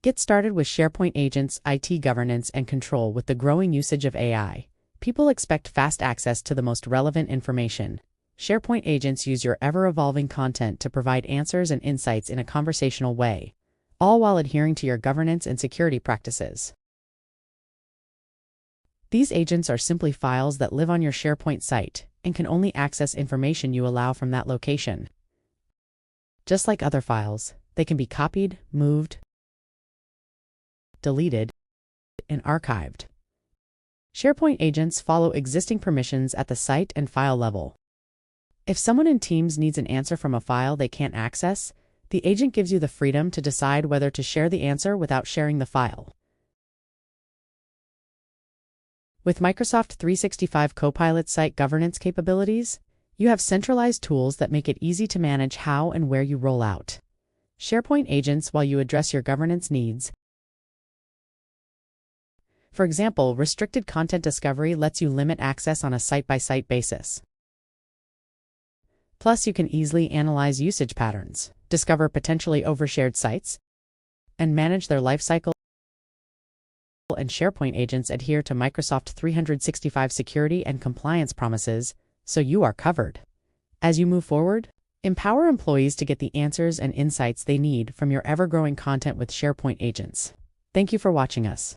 Get started with SharePoint agents, IT governance, and control. With the growing usage of AI, people expect fast access to the most relevant information. SharePoint agents use your ever-evolving content to provide answers and insights in a conversational way, all while adhering to your governance and security practices. These agents are simply files that live on your SharePoint site and can only access information you allow from that location. Just like other files, they can be copied, moved, deleted, and archived. SharePoint agents follow existing permissions at the site and file level. If someone in Teams needs an answer from a file they can't access, the agent gives you the freedom to decide whether to share the answer without sharing the file. With Microsoft 365 Copilot site governance capabilities, you have centralized tools that make it easy to manage how and where you roll out SharePoint agents while you address your governance needs. For example, restricted content discovery lets you limit access on a site-by-site basis. Plus, you can easily analyze usage patterns, discover potentially overshared sites, and manage their lifecycle. And SharePoint agents adhere to Microsoft 365 security and compliance promises, so you are covered. As you move forward, empower employees to get the answers and insights they need from your ever-growing content with SharePoint agents. Thank you for watching us.